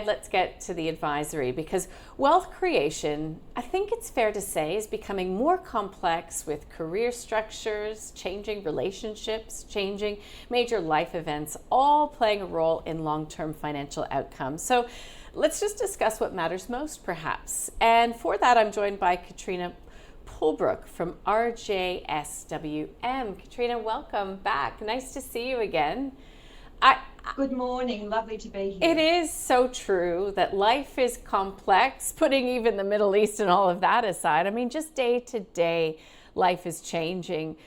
let's get to the advisory, because wealth creation, I think it's fair to say, is becoming more complex with career structures, changing relationships, changing major life events, all playing a role in long-term financial outcomes. So let's just discuss what matters most, perhaps. And for that, I'm joined by Katrina Pulbrook from RJS WM. Katrina, welcome back. Nice to see you again. Good morning. Lovely to be here. It is so true that life is complex, putting even the Middle East and all of that aside. I mean, just day to day, life is changing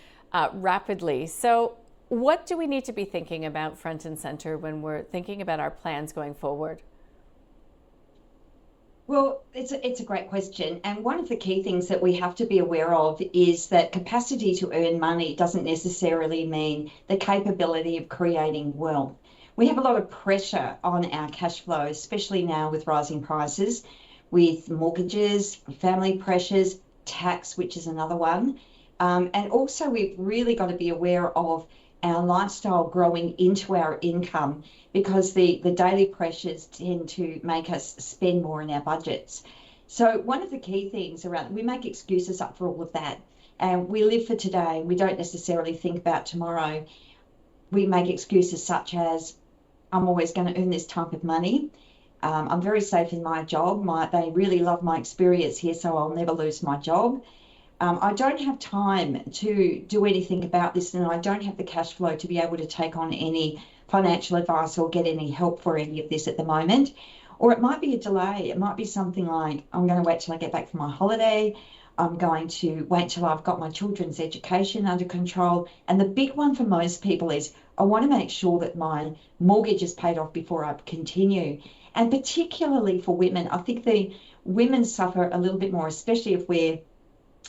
rapidly. So what do we need to be thinking about front and center when we're thinking about our plans going forward? Well, it's a great question. And one of the key things that we have to be aware of is that capacity to earn money doesn't necessarily mean the capability of creating wealth. We have a lot of pressure on our cash flow, especially now with rising prices, with mortgages, family pressures, tax, which is another one. And also we've really got to be aware of our lifestyle growing into our income, because the daily pressures tend to make us spend more in our budgets. So one of the key things around, we make excuses up for all of that, and we live for today. We don't necessarily think about tomorrow. We make excuses such as, I'm always going to earn this type of money. I'm very safe in my job. They really love my experience here, so I'll never lose my job. I don't have time to do anything about this, and I don't have the cash flow to be able to take on any financial advice or get any help for any of this at the moment. Or it might be a delay. It might be something like, I'm going to wait till I get back from my holiday. I'm going to wait till I've got my children's education under control. And the big one for most people is, I want to make sure that my mortgage is paid off before I continue. And particularly for women, I think the women suffer a little bit more, especially if we're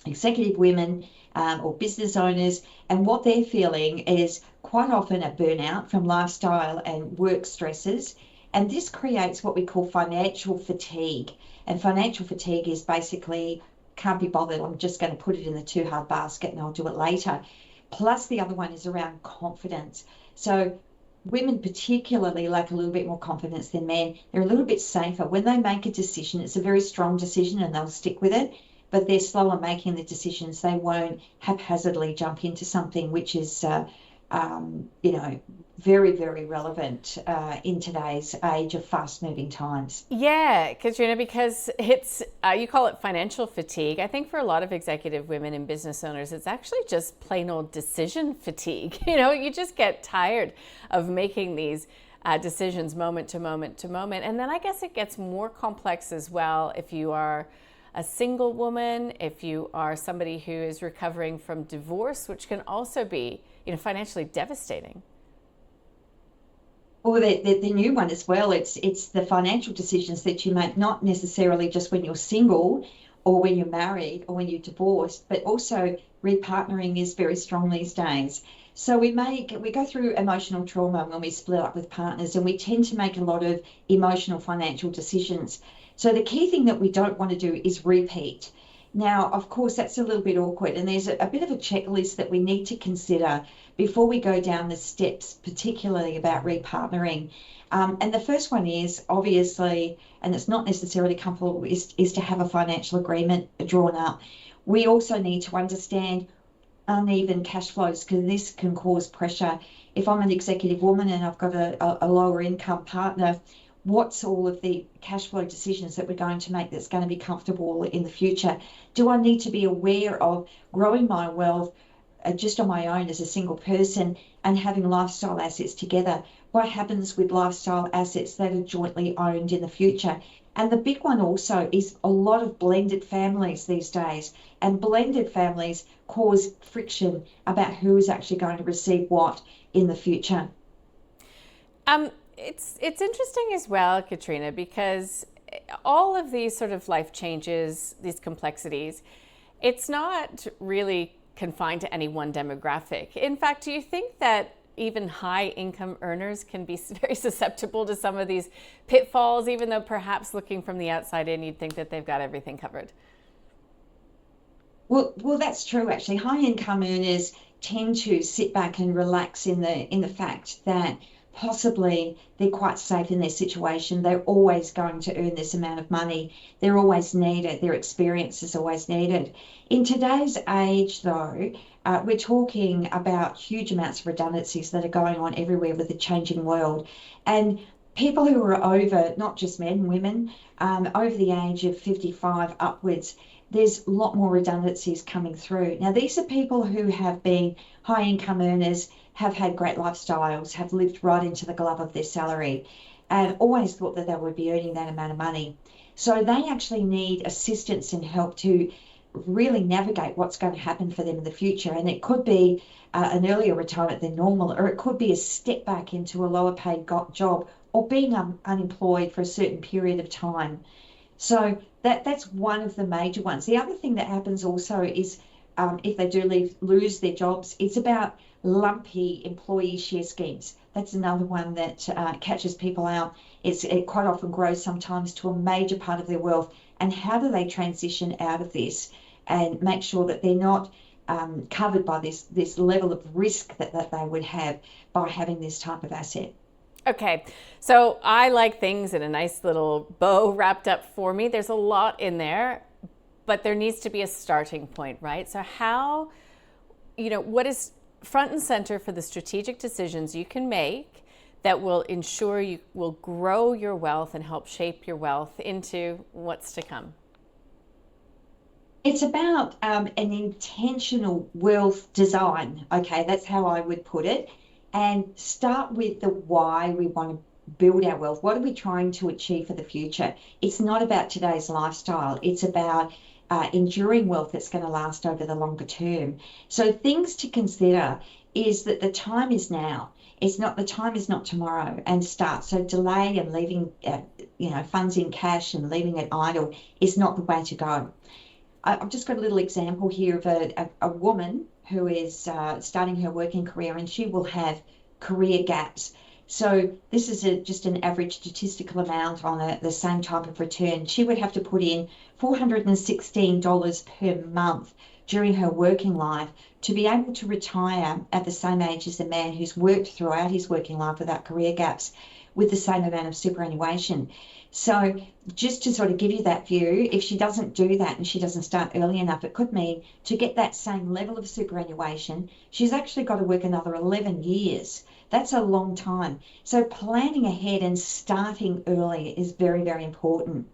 executive women or business owners, and what they're feeling is quite often a burnout from lifestyle and work stresses, and this creates what we call financial fatigue. And financial fatigue is basically, can't be bothered, I'm just going to put it in the too hard basket and I'll do it later. Plus the other one is around confidence. So women particularly lack a little bit more confidence than men. They're a little bit safer. When they make a decision, it's a very strong decision and they'll stick with it, but they're slower making the decisions. They won't haphazardly jump into something which is, very, very relevant in today's age of fast-moving times. Yeah, Katrina, because it's, you call it financial fatigue. I think for a lot of executive women and business owners, it's actually just plain old decision fatigue. You just get tired of making these decisions moment to moment to moment. And then I guess it gets more complex as well if you are a single woman, if you are somebody who is recovering from divorce, which can also be, financially devastating. Or the new one as well, it's the financial decisions that you make, not necessarily just when you're single or when you're married or when you're divorced, but also repartnering is very strong these days. So we go through emotional trauma when we split up with partners, and we tend to make a lot of emotional financial decisions. So the key thing that we don't want to do is repeat. Now, of course, that's a little bit awkward, and there's a bit of a checklist that we need to consider before we go down the steps, particularly about repartnering. And the first one is, obviously, and it's not necessarily comfortable, is to have a financial agreement drawn up. We also need to understand uneven cash flows, because this can cause pressure. If I'm an executive woman and I've got a lower income partner, what's all of the cash flow decisions that we're going to make that's going to be comfortable in the future? Do I need to be aware of growing my wealth just on my own as a single person and having lifestyle assets together? What happens with lifestyle assets that are jointly owned in the future? And the big one also is a lot of blended families these days, and blended families cause friction about who is actually going to receive what in the future. It's interesting as well, Katrina, because all of these sort of life changes, these complexities, it's not really confined to any one demographic. In fact, do you think that even high income earners can be very susceptible to some of these pitfalls, even though perhaps looking from the outside in, you'd think that they've got everything covered? Well, that's true, actually. High income earners tend to sit back and relax in the fact that possibly they're quite safe in their situation. They're always going to earn this amount of money. They're always needed. Their experience is always needed. In today's age, though, we're talking about huge amounts of redundancies that are going on everywhere with the changing world. And people who are over, not just men, women, over the age of 55 upwards, there's a lot more redundancies coming through. Now, these are people who have been high income earners, have had great lifestyles, have lived right into the glove of their salary, and always thought that they would be earning that amount of money. So they actually need assistance and help to really navigate what's going to happen for them in the future. And it could be an earlier retirement than normal, or it could be a step back into a lower paid job, or being unemployed for a certain period of time. So that's one of the major ones. The other thing that happens also is if they do lose their jobs, it's about lumpy employee share schemes. That's another one that catches people out. It quite often grows sometimes to a major part of their wealth. And how do they transition out of this and make sure that they're not covered by this level of risk that they would have by having this type of asset? Okay, so I like things in a nice little bow wrapped up for me. There's a lot in there, but there needs to be a starting point, right? So how, what is front and center for the strategic decisions you can make that will ensure you will grow your wealth and help shape your wealth into what's to come? It's about an intentional wealth design. Okay, that's how I would put it. And start with the why we want to build our wealth. What are we trying to achieve for the future? It's not about today's lifestyle. It's about enduring wealth that's going to last over the longer term. So things to consider is that the time is now. The time is not tomorrow, and start. So delay and leaving funds in cash and leaving it idle is not the way to go. I've just got a little example here of a woman who is starting her working career, and she will have career gaps. So this is just an average statistical amount on the same type of return. She would have to put in $416 per month during her working life to be able to retire at the same age as a man who's worked throughout his working life without career gaps with the same amount of superannuation. So just to sort of give you that view, if she doesn't do that and she doesn't start early enough, it could mean to get that same level of superannuation, she's actually got to work another 11 years. That's a long time. So planning ahead and starting early is very, very important.